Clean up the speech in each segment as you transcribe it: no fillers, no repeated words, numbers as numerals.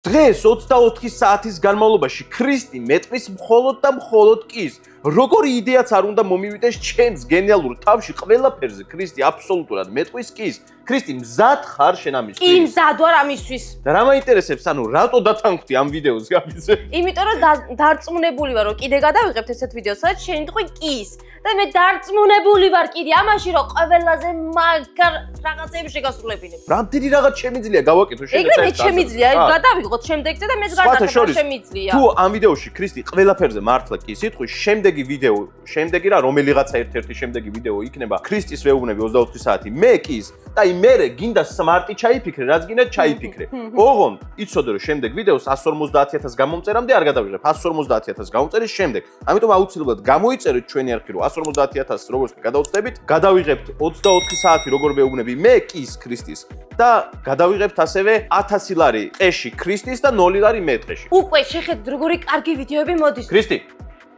დღეს 24 საათის განმავლობაში ქრისტი მეტყვის მხოლოდ და მხოლოდ კის. Როგორი იდეაც არ უნდა მომივიდეს ჩემს გენიალურ თავში ყველაფერზე. ქრისტი აბსოლუტურად მეტყვის კის. ქრისტი მზად ხარ შენ ამისთვის? კი, მზად ვარ ამისთვის. და რა მაინტერესებს, ანუ რატო დათანხმდი ამ ვიდეოს გაბიძე? იმიტომ რომ დარწმუნებული ვარ, რომ კიდე გადავიღებთ ესეთ ვიდეოს, სადაც შენი თქვი კის. და მე დარწმუნებული ვარ კიდე ამაში, რომ ყველაზე მაგარ რაღაცებს შეგასრულებინებ. რამდენი რაღაც შემიძლია გავაკეთო შენ ეგრე მე შემიძლია, გადავიღოთ შემდეგზე და მეც გადავიღოთ შემიძლია. თუ ამ ვიდეოში ქრისტი ყველაფერზე მართლა კი სიტყვი, შემდეგი ვიდეო, შემდეგი რა რომელიღაცა ერთ-ერთი შემდეგი ვიდეო იქნება ქრისტის ვეუბნები 24 საათი. მე კის და მე გინდა სმარტი ჩაიფიქრე, რაც გინდა ჩაიფიქრე. ოღონდ იცოდე რომ შემდეგ ვიდეოს 150.000 გამომწერამდე არ გადავიღებ. 150.000 გამომწერის შემდეგ. ამიტომ აუცილებლად გამოიწერეთ ჩვენი არქივი, რომ 150.000 როგორც კი გადავწდებით, გადავიღებთ 24 საათი როგორ ვეუბნები მე კის ქრისტის და გადავიღებთ ასევე 1000 ლარი ტყეში ქრისტის და 0 ლარი მე ტყეში. უკვე შეხედეთ როგორი კარგი ვიდეოები მოდის. ქრისტი,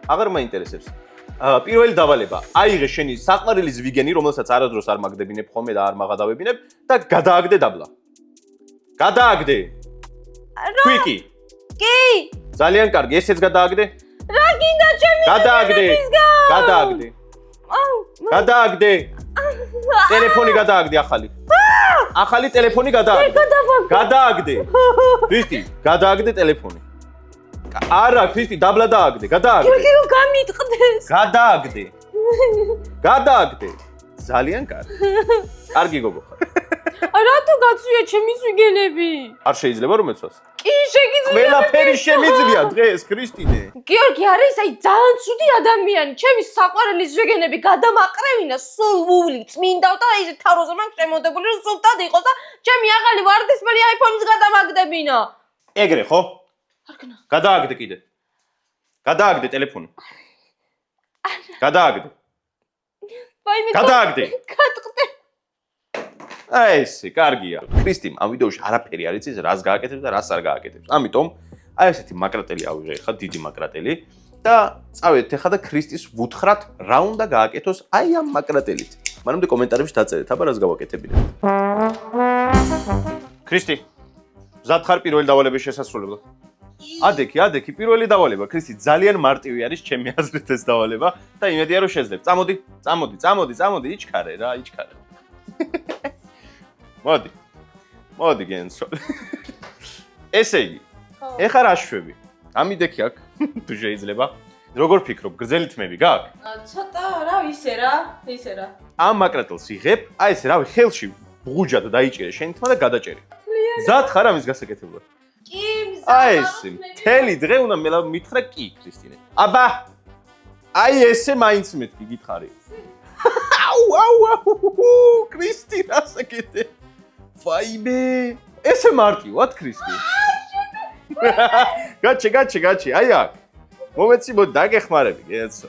აღარ მაინტერესებს. პირველი დავალება, აიღე შენი საყვარელი ზვიგენი, რომელსაც არადროს არ მაგდებინებ ხოლმე და არ მაღადავებინებ და გადააგდე დაბლა. გადააგდე. კვიკი. კი. ძალიან კარგი, ესეც გადააგდე. რა გინდა ჩემი გადააგდე. გადააგდე. გადააგდე. ტელეფონი გადააგდე ახალი. ახალი ტელეფონი გადააგდე. გადააგდე. ქრისტი, გადააგდე ტელეფონი. არა, ქრისტი, დაბლა დააგდე, გადააგდე. გიორგი რომ გამიტყდეს. გადააგდე. გადააგდე. ძალიან კარგი. კარგი გოგო ხარ. რატო გაცვია ჩემი ზვიგენები? არ შეიძლება რომ ეცვას? კი, შეგიძლია. ყველაფერი შემიძლია დღეს, ქრისტინე. გიორგი არის აი ძალიან ცუდი ადამიანი. ჩემი საყვარელი ზვიგენები გადამაყრევინა, სულ ვული წმინდა და აი თავროზე მაგ შემოდებული რომ სულტად იყოს და ჩემი ახალი ვარდისფერი iPhone-ის გადამაგდებინა. ეგრე ხო? არგნა. გადააგდე კიდე. გადააგდე ტელეფონი. გადააგდე. ვაიმე. გადააგდე. გადყდე. აი ესე, კარგია. ქრისტიმ ამ ვიდეოში არაფერი არ იცის, რას გააკეთებს და რას არ გააკეთებს. ამიტომ აი ესეთი მაკრატელი ავიღე ხა, დიდი მაკრატელი და წავედით ხა და ქრისტის ვუთხრათ რა უნდა გააკეთოს აი ამ მაკრატელით. მანამდე კომენტარებში დაწერეთ, აბა რას გავაკეთებინებ. ქრისტი, მზად ხარ პირველი დავალების შესასრულებლად? ადექი, პირველი დავალება. ქრისტი, ძალიან მარტივი არის ჩემი აზრით ეს დავალება და იმედია რომ შეძლებ. წამოდი, იჩქარე რა, იჩქარე. მოდი გენსო. ესე იგი, ეხლა რა შვები? ამიდექი აქ, თუ შეიძლება. როგორ ფიქრობ, გრძელი თმები გაქვს? ცოტა რა, ისე რა. ამ მაკრატელს იღებ, აი ესე რავი, ხელში ბღუჯად დაიჭირე შენი თმა და გადაჭერი. მზად ხარ ამის გასაკეთებლად? კი, მზად. აი ესე, მთელი დღე უნდა მითხრა კი, ქრისტინე. აბა! აი ესე მაინც მეთქი, გითხარი. აუ, ქრისტი, რასაკეთე? ვაიმე! ესე მარტივად, ქრისტი. გაჩი, აი აქ. მომეცი, მოდი დაგეხმარები, გეცო.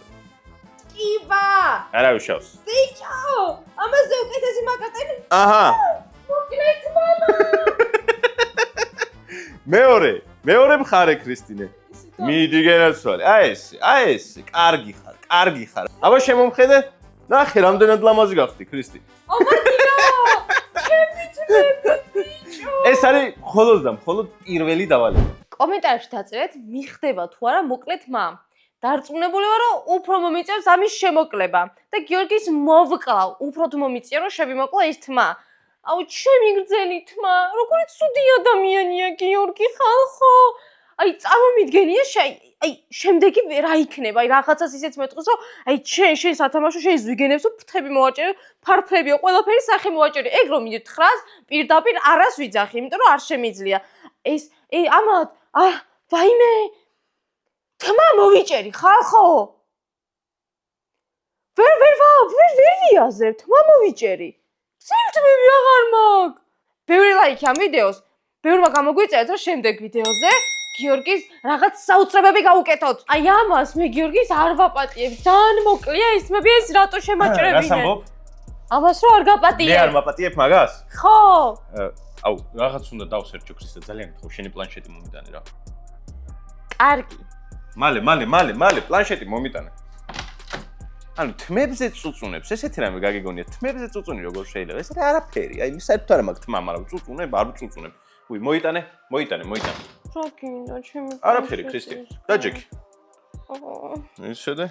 კიბა! არა უშავს. ბიჭო! ამაზე უკეთესი მაკრატელი? აჰა. მოკლედ, მამა. მეორე მხარე ქრისტინე. მიდი გენაცვალე. აი ესე, კარგი ხარ. აბა შემომხედე? ნახე, რამდენად ლამაზი გახდი, ქრისტი. ომარკიო! ჩემი ბიჭო! ეს არის მხოლოდ პირველი დავალება. კომენტარებში დაწერეთ, მიხდება თუ არა მოკლედ მამ. დარწმუნებული ვარ, რომ უფრო მომიწევს ამის შემოკლება და გიორგის მოვკლავ, უფრო თუ მომიწია, რომ შევიმოკლა ეს თმა. აუ, ჩემი გრძელი თმა, როგორი ცუდი ადამიანია გიორგი ხალხო. აი, წარმომიდგენია, აი, შემდეგი რა იქნება, აი, რაღაცას ისეც მეტყვის, რომ აი, შენ სათამაშო, შენ ზვიგენებს ფრთები მოვაჭერე, ფარფლებიო, ყველაფერი სახე მოვაჭერე. ეგ რომ მიდით ხრას, პირდაპირ არას ვიძახი, იმიტომ რომ არ შემიძლია. ეს, ამათ, ვაიმე, თმა მოვიჭერი, ხალხო. ვერ ვიაზრებ, თმა მოვიჭერი. ცირთმები აღარ მაქვს. ბევრი ლაიქი ამ ვიდეოს. ბევრმა გამოგვიწერეთ, რომ შემდეგ ვიდეოზე გიორგის რაღაც საოცრებები გავუკეთოთ. აი ამას მე გიორგის არ ვაპატიებ. ძალიან მოკლია ეს თმები, ეს რატო შემაჭრებინე? რას ამბობ? ამას რო არ გაპატიებ. მე არ მაპატიებ მაგას? ხო. აუ, რაღაც უნდა დავსერჩო ქრისტე, ძალიან გითხო, შენი პლანშეტი მომიტანე რა. კარგი. მალე, პლანშეტი მომიტანე. ანუ თმებზე წუწუნებს, ესეთი რამე გაგიგონია, თმებზე წუწუნი როგორ შეიძლება? ეს არაფერი, აი საერთოდ არ მაქვს თმა, მაგრამ წუწუნებ, არ ვწუწუნებ. მოიტანე. რა გინდა ჩემი არაფერი ქრისტე დაჯექი ისედე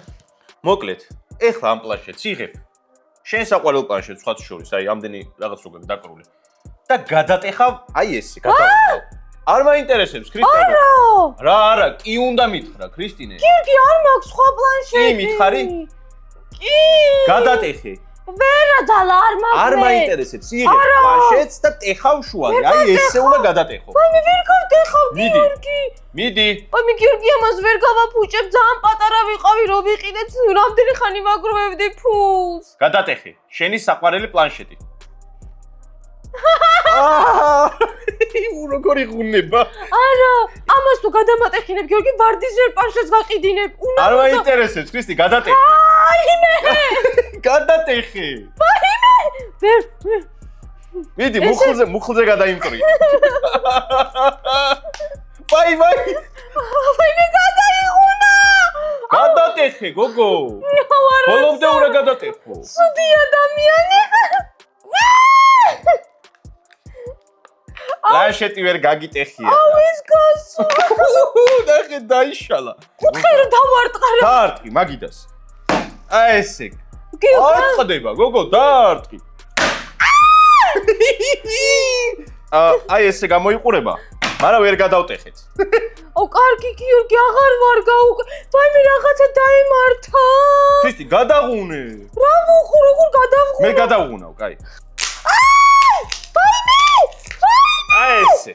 მოკლედ ეხლა ამ პლანშეტს იღებ შენ საყვარელ პლანშეტს სხვა შორის აი ამდენი რაღაც როგორ დაკრული და გადატეხავ აი ესე გადავიღო არ მაინტერესებს ქრისტე რა არა კი უნდა მითხრა ქრისტინე გიორგი არ მაქვს სხვა პლანშეტი კი მითხარი კი გადატეხე ვერა ძალა არ მაქვს არ მაინტერესებს იღებ პლანშეტს და ტეხავ შუაზე აი ესე უნდა გადატეხო მე ვერ გავტეხავ გიორგი მიდი მე გიორგი ამას ვერ გავაფუჭებ ძალიან პატარა ვიყავი რომ ვიყიდეთ რამდენი ხანი ვაგროვებდი ფულს გადატეხე შენი საყვარელი პლანშეტი როგორი ღუნება არა ამას თუ გადამატეხინებ გიორგი ვარდისერ პანშეტს გაყიდინებ არ მაინტერესებს ქრისტი გადატეხე აიმე გადატეხე აიმე ვერ მიდი მუხლზე გადაიმტრი ვაი მე გადაიღუნა გადატეხე გოგო ბოლომდე უნდა გადატეხო ცუდი ადამიანი პლანშეტი ვერ გაგიტეხია ეს გასულ ნახე დაიშალა კუთხე რომ დავარტყარე დაარტყი მაგიდას აი ესე არ ხდება გოგო დაარტყი აი ესე გამოიყურება მაგრამ ვერ გადავტეხეთ აუ კარგი გიორგი აღარ ვარ ვაი მე რაღაცა დაემართა ქრისტი გადაღუნე რა ვუხო როგორ გადავღუნე მე გადავღუნავ კაი აი ესე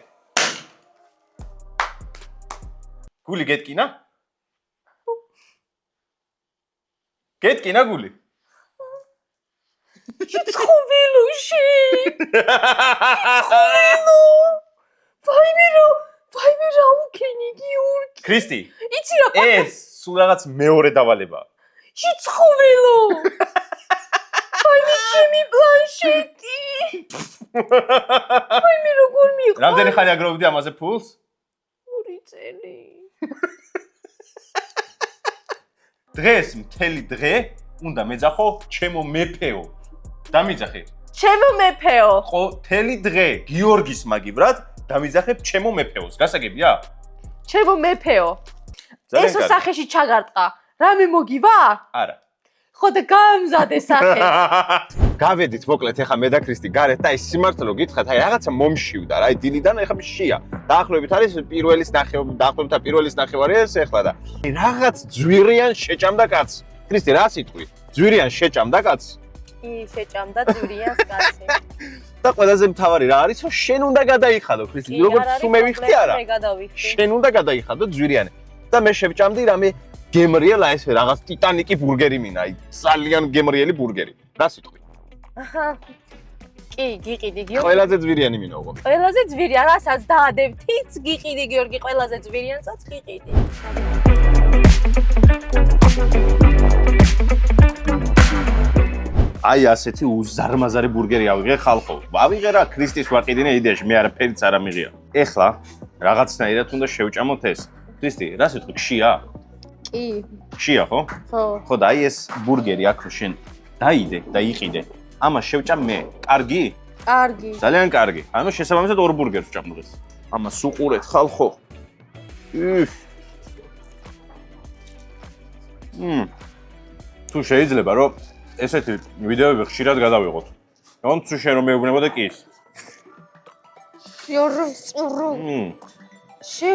გული გეტკინა გეტკინა გული ცხოვილუში ვაიმე რა უკენი გიორგი ქრისტი იცი რა ეს სულ რაღაც მეორე დავალება ცხოვილო ვაიმე ჩემი პლანშეტი ვაიმე როგორ მიყვა რამდენი ხანი აგროვებდი ამაზე ფულს 2 წელი დღეს მთელი დღე უნდა მეძახო ჩემო მეფეო დამიძახე ჩემო მეფეო ხო მთელი დღე გიორგის მაგივრად დამიძახებ ჩემო მეფეოს გასაგებია ჩემო მეფეო ესო სახეში ჩაგარტყა რამე მოგივა არა ხო და გამზადე სახე გავედით მოკლედ ეხა მე და ქრისტი გარეთ და ის სიმართლე რომ გითხრათ აი რაღაცა მომშივდა რა აი დილიდან ეხა მშია დაახლოებით არის პირველის ნახევარი ეს ეხლა და რაღაც ძვირიან შეჭამდა კაცს ქრისტი რა სიტყვი ძვირიან შეჭამდა კაცს კი შეჭამდა ძვირიანს კაცი და ყველაზე მთავარი რა არის რომ შენ უნდა გადაიხადო ქრისტი როგორც თუ მე ვიხდი არა შენ უნდა გადაიხადო ძვირიანი და მე შევჭამდი რამე გემრიელა ეს რაღაც ტიტანიკი ბურგერი მინა აი ძალიან გემრიელი ბურგერი რა სიტყვი აჰა კი გიყიდი გიორგი ყველაზე ძვირიანი მინა უყო ყველაზე ძვირიან რასაც დაადებთიც გიყიდი გიორგი ყველაზე ძვირიანსაც გიყიდი აი ასეთი უზარმაზარი ბურგერი ავიღე ხალხო ავიღე რა ქრისტის ვაყიდინე იდეაში მე არაფერიც არ ამიღია ეხლა რაღაცნაირად უნდა შევჭამოთ ეს ქრისტი რა სიტყვი ხშია კი ხშია ხო ხო და აი ეს ბურგერი აქ რო შენ დაიდე და იყიდე ამას შევჭამ მე კარგი კარგი ძალიან კარგი ანუ შესაბამისად ორ ბურგერს ვჭამ დღეს ამას უყურეთ ხალხო თუ შეიძლება რომ ესეთი ვიდეოები ხშირად გადავიღოთ. რომ თუ შენ რომ მეუბნებოდე კი ის. შორწურო. შე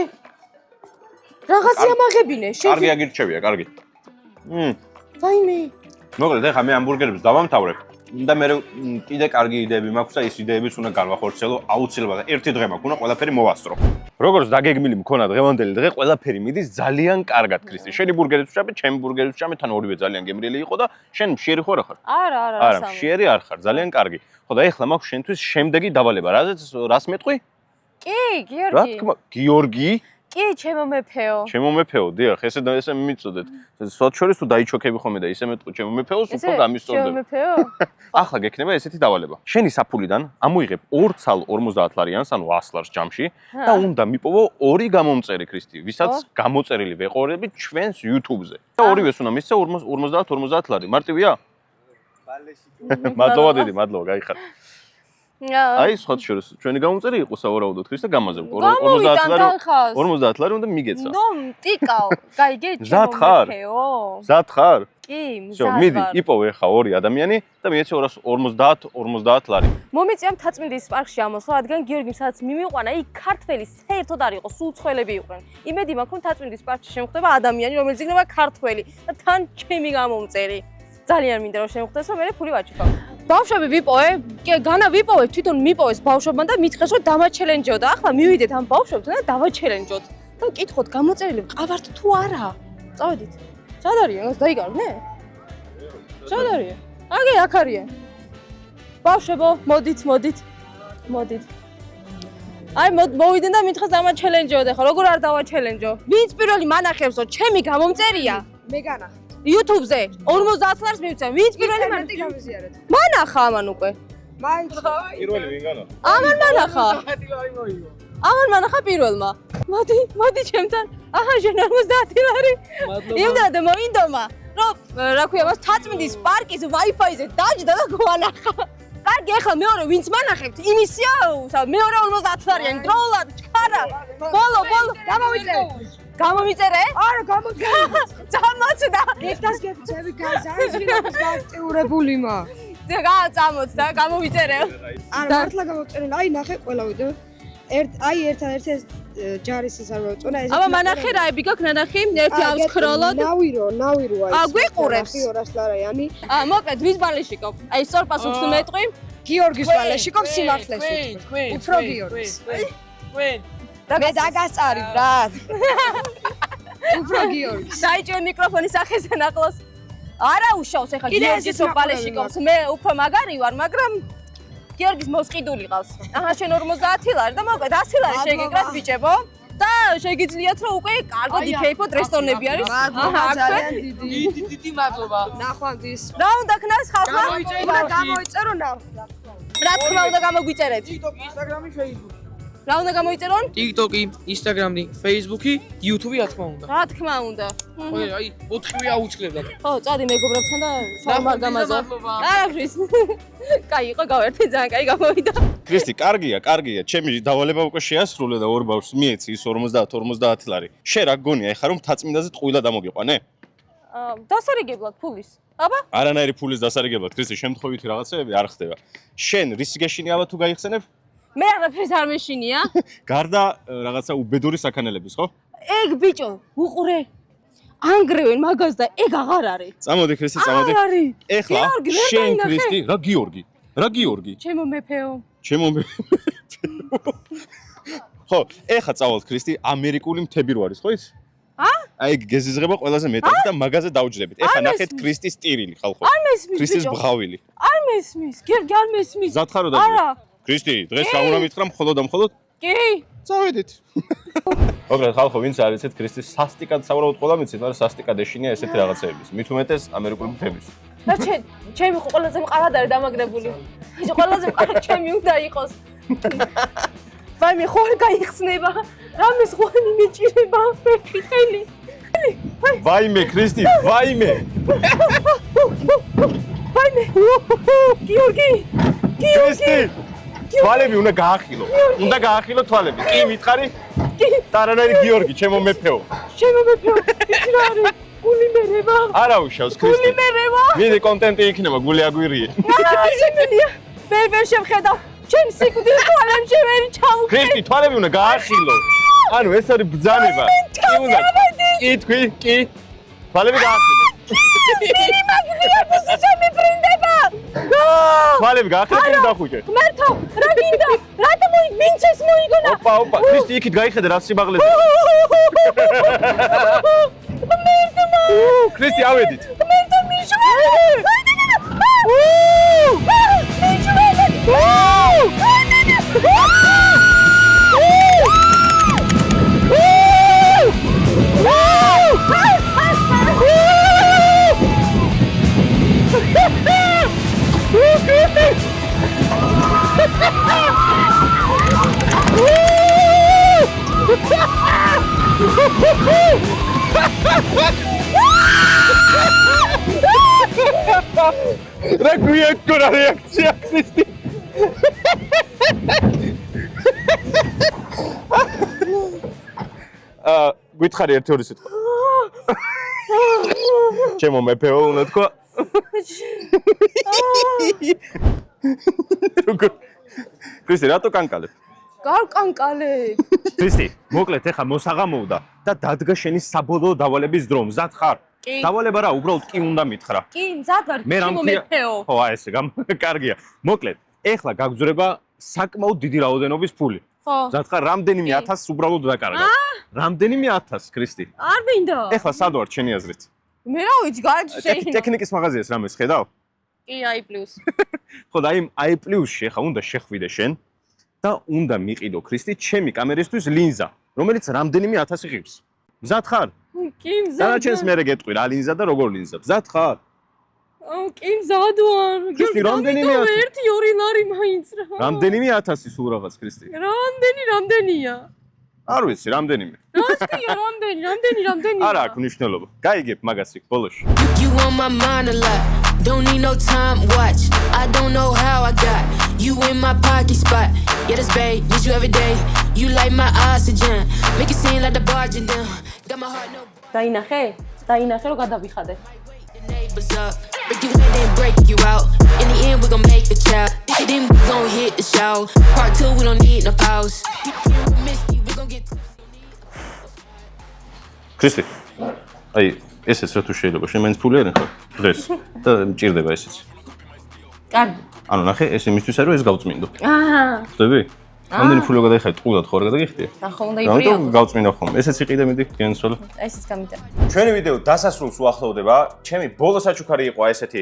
რაღაცი ამაღებინე, შე. კარგი აგირჩევია, კარგი. ვაიმე. მოკლედ ეხლა მე ამბურგერებს დავამთავრებ. და მე კიდე კარგი იდეები მაქვს და ის იდეებიც უნდა გავახორციელო აუცილებლად. ერთი დღე მაქვს, უნდა ყველაფერი მოვასწრო. როგორც დაგეგმილი მქონა დღევანდელი დღე, ყველაფერი მიდის ძალიან კარგად, ქრისტი. შენი ბურგერიც ვჭამე, ჩემი ბურგერიც ვჭამე, თან ორივე ძალიან გემრიელი იყო და შენ მშიერი ხარ ახლა? არა, მშიერი არ ხარ, ძალიან კარგი. ხო და ეხლა მაქვს შენთვის შემდეგი დავალება. რას მეტყვი? კი, გიორგი. რა თქმა, გიორგი? კი, ჩემო მეფეო. ჩემო მეფეო, დიახ, ესე მიწოდეთ. სოთ შორის თუ დაიჩოქები ხოლმე და ისე მეტყვი ჩემო მეფეოს, უფრო გამისწორდება. ჩემო მეფეო? ახლა გექნება ესეთი დავალება. შენი საფულიდან ამოიღებ 2 ცალ 50 ლარიანს, ანუ 100 ლარს ჯამში და უნდა მიპოვო 2 გამომწერი ქრისტი, ვისაც გამოწერილი ვეყურებით ჩვენს YouTube-ზე. და ორივეს უნდა მისცე 50 ლარი. მარტივია? მადლობა დიდი, მადლობა, გაიხარ. აი სხვა შორის ჩვენი გამომწერი იყო სავარაუდოდ ქრისტე გამაზებ 50 ლარი უნდა მიგეცა ნო ტიკაო გაიგე მზად ხარ მზად ხარ კი всё მზად მიდი იპოვე ხა ორი ადამიანი და მიეცე 250 ლარი მომიწია მთაწმინდის პარკში ამოსვლა რადგან გიორგიმ სადაც მიმიყვანა იქ ქართველი საერთოდ არ იყო სულ ცხოველები იყვნენ იმედი მაქვს რომ მთაწმინდის პარკში შემხვდება ადამიანი რომელიც იქნება ქართველი და თან ჩემი გამომწერი ძალიან მინდა რომ შემხვდეს რომ მე ფული ვაჩუქავ ბავშვები ვიპოვე განა ვიპოვე თვითონ მიპოვეს ბავშვებმა და მითხრეს რომ დავაჩელენჯო და ახლა მივიდეთ ამ ბავშვებთან და დავაჩელენჯოთ და მკითხოთ გამოწერილი ვყავართ თუ არა წავედით სად არიან ეს დაიგარნე სად არიან აგე აქ არიან ბავშვებო მოდით აი მოვიდენ და მითხრეს დავაჩელენჯოთ ახლა როგორ არ დავაჩელენჯო ვინც პირველი მანახებსო ჩემი გამომწერია მე განახ YouTube-ზე 50 ლარს მივცემ. ვინც პირველი გამიზიარეთ. მანახა ამან უკვე. მაინც პირველი ვინ განა? ამან მანახა. ამან მანახა პირველმა. მოდი ჩემთან. აჰა, შენ 50 ლარი. იმდროინდ მოინდომა. რომ რა ქვია, მას თაწმინდის პარკის Wi-Fi-ზე დაჯდა და გვანახა. კარგი, ახლა მეორე ვინც მანახებთ, იმისია, მეორე 50 ლარიანი დროულად ჩქარა. ბოლო გამომიწერე? არა, გამოწერე. წამოწდა. ერთას გეწევი გაზარიზინებს გააქტიურებული მა. წამოწდა, გამომიწერე. არა, მართლა გამოწერე. აი, ნახე ყველა ვიდეო. ერთადერთი ეს ჯარისის არ მოვწონა ეს. აბა მანახე რაები გაქვს ნანახი? ერთი აქვს ქროლოდ. ნავირო აი. გვიყურებს. 200 ლარიანი. მოკლედ ვის ბალეშიკობ? აი სწორ პასუხს მეტყვი. გიორგის ბალეშიკობ სიმართლეს. უფრო გიორგის. მე დაგასწარი ბრატ. უფრო გიორგის. დაიჭირე მიკროფონის ახესენ ახლოს. არა უშავს ახლა გიორგის ბალეშიკობს. მე უფრო მაგარი ვარ, მაგრამ გიორგის მოსყიდული ყავს. აჰა შენ 50 ლარი და მოკლედ 100 ლარი შეგეკრათ ბიჭებო. და შეგიძლიათ რომ უკვე კარგად იქეიფოთ რესტორნები არის. აჰა ძალიან დიდი მადლობა. ნახვამდის. რა უნდა ქნას ხალხმა? გამოიწერო ნახვა. რა თქმა უნდა გამოგვიწერეთ. TikTok, Instagram, Facebook. რა უნდა გამოიწერონ? TikTok, Instagram, Facebook, YouTube რა თქმა უნდა. რა თქმა უნდა. ხო, აი 4-ვე აუწყლებდა. ხო, წადი მეგობრებთან და შალმარ გამაზა. მადლობა. არა ფრის. კაი იყო გავერთე ძალიან კაი გამოვიდა. ქრისტი, კარგია. ჩემი დავალება უკვე შეასრულე და ორ ბავშვს მიეცი ის 50 ლარი. შენ რა გონია ეხა რომ თაწმინდაზე ტყუილა დამოგიყვანე? დასარიგებლად ფულის. აბა? არანაირი ფულის დასარიგებლად, ქრისტი, შემთხვევითი რაღაცეები არ ხდება. შენ რის გეშინი აბა თუ გაიხსენებ? მე არაფერს არ მეშინია. გარდა რაღაცა უბედური საქანელების, ხო? ეგ ბიჭო, უყურე. ანგრევენ მაგას და ეგ აღარ არის. წამოდი ქრისტი, წამოდი. არ არის. ეხლა შენ ქრისტი, რა გიორგი? ჩემო მეფეო. ხო, ეხლა წავალთ ქრისტი, ამერიკული მთები რო არის, ხო იცი? აი გეზიზღება ყველაზე მეტად და მაგაზე დავჯდებით. ეხლა ნახეთ ქრისტის ტირილი ხალხო. არ მესმის ქრისტის ბიჭო. ბღავილი. არ მესმის. გიორგი არ მესმის. ზათხარო და არა. ქრისტი, დღეს რა უნდა მითხრა მხოლოდ და მხოლოდ? კი. წავედით. მოკლედ ხალხო, ვინც არ იცით ქრისტის სასტიკად სავარაუდოდ ყველა მიცით, მაგრამ სასტიკად ეშინია ესეთი რაღაცეების. მით უმეტეს ამერიკული მთების. და ჩემი ყველაზე მყარად არის დამაგრებული. ბიჭო, ყველაზე მყარად ჩემი უნდა იყოს. ვაიმე, ხო არ გაიხსნება. რამეს ხო არ მიმეჭირება ფეხი ხელი. ვაიმე ქრისტი, ვაიმე. ვაიმე. გიორგი. ქრისტი. თვალები უნდა გაახილო. უნდა გაახილო თვალები. კი მითხარი? კი. ტარანაირი გიორგი, ჩემო მეფეო. ჩემო მეფეო. იცი რა არის? გული მერევა. არა უშავს ქრისტი. გული მერევა. მინდა კონტენტი იქნება, გული აგვირიე. არა, შემიძლია. ვერ შევხედავ. ჩემ სიკვდილ თვალებში ვერ ჩავუხე. ქრისტი, თვალები უნდა გაახილო. ანუ ეს არის ბრძანება. კი უნდა. კი თქვი, კი. თვალები გაახილო. მერი მაგრია ფუსი შემიბრინდება. თვალები გაახილე და დახუჭე. მერთო, რა გინდა? რატომ ვინცეს მოიგონა? ოპა, ქრისტი იქით გაიხედე რა სიმაღლეზე. მერთო, ქრისტი ავედით. მერთო მიშველი. რა გვიეკორა რეაქცია ქრისტი. გითხარი ერთი სიტყვა. ჩემო მეფეო უნდა თქვა. კრისტი, რატო კანკალებ? გარკანკალებ. კრისტი, მოკლედ ეხა მოსაღამოვდა და დადგა შენი საბოლოო დავალების დრო. მზად ხარ? კი. დავალება რა, უბრალოდ კი უნდა მითხრა. კი, მზად ვარ, ჩემო მეფეო. ხო, აი ესე, კარგია. მოკლედ, ეხლა გაგძვრება საკმაოდ დიდი რაოდენობის ფული. ხო. მზად ხარ, რამდენიმე 1000 უბრალოდ დაკარგავ. რამდენიმე 1000, კრისტი. არ მინდა. ეხლა სად ვარ შენი აზრით? მე რა ვიცი, გაიჩინე. ტექნიკის მაღაზიას რამეს ხედავ? კი, აი პლუს. ხო და იმ i პლუსში ახლა უნდა შეხვიდე შენ და უნდა მიყიდო ქრისტი ჩემი კამერისთვის ლინზა, რომელიც რამდენიმე 1000 ღირს. მზად ხარ? კი, მზად. დანარჩენს მე გეტყვი რა ლინზა და როგორ ლინზა. მზად ხარ? კი, მზად ვარ. ქრისტი, რამდენიმე 1-2 ლარი მაინც რა. რამდენიმე 1000 სულ რაღაც ქრისტი? რამდენია? არ ვიცი, რამდენიმე. რასკია, რამდენია? არა აქვს მნიშვნელობა. გაიგებ მაგას იქ ბოლოში. You on my mind a lot. Don't need no time watch. I don't know how I got you in my pocket spot. Yeah, that's babe, need you every day. You like my oxygen. Make it seem like the barging down. Got my heart no. დაინახე რომ გადავიხადე. Neighbors up. Break you in and break you out. In the end, we gon' make a child. Then we gon' hit the show. Part 2, we don't need no pause. We miss you, we gon' get. ქრისტი. აი, ესეც რა თუ შეიძლება, შენ მაინც ფული არ ახარ დღეს და მჭირდება ესეც. კარგი. ანუ ნახე, ეს იმისთვის არის რომ ეს გავწმინდო. აა, ხვდები? რამდენი ფული გადაიხადე, ტყუდად ხო არ გადაგიხდია? ახლა უნდა იპრიალო. რამიტომ გავწმინდა ხომ? ესეც იყიდე მიდი, გენცვალე. ესეც გამიტა. ჩვენი ვიდეო დასასრულს უახლოვდება. ჩემი ბოლო საჩუქარი იყო ესეთი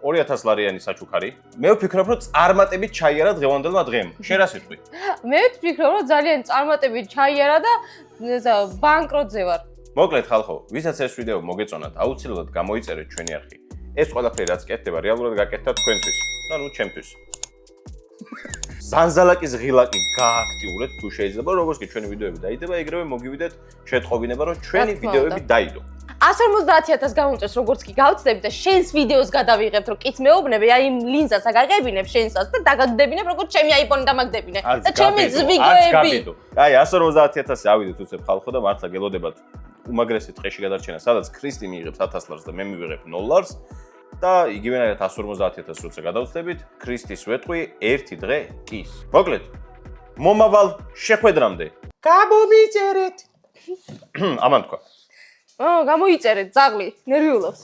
2000 ლარიანი საჩუქარი. მე ვფიქრობ, რომ წარმატებით ჩაიარა დღევანდელმა დღემ. შენ რა სიტყვი? მე ვფიქრობ, რომ ძალიან წარმატებით ჩაიარა და ბანკროტზე ვარ. მოკლედ ხალხო, ვისაც ეს ვიდეო მოგეწონათ, აუცილებლად გამოიწერეთ ჩვენი არხი. ეს ყველაფერი რაც კეთდება, რეალურად გაკეთდა თქვენთვის. და ნუ ჩემთვის. ზანზალაკის ღილაკი გააქტიურეთ თუ შეიძლება, როგორც კი ჩვენი ვიდეოები დაიდება, ეგრევე მოგივიდეთ შეტყობინება, რომ ჩვენი ვიდეოები დაიდო. 150.000 გამომწეს, როგორც კი გავწდები და შენს ვიდეოს გადავიღებთ, რომ კიც მეუბნები, აი იმ ლინზას აგაგებინებ შენსაც და დაგაგდებინებ, როგორც ჩემი iPhone დამაგდებინე. და ჩემი ვიდეოები. აი 150.000 ავიდეთ უცებ ხალხო და მართლა გელოდებათ უმაგრესი ტყეში გადარჩენა, სადაც ქრისტი მიიღებს 1000 ლარს და მე მივიღებ 0 ლარს. და იგივენაირად 150.000 როცა გადავწდებით, ქრისტის ვეტყვი ერთი დღე ის. მოკლედ, მომავალ შეხვედრამდე. გამომიწერეთ. ამან თქვა. გამოიწერეთ, ძაღლი, ნერვიულობს.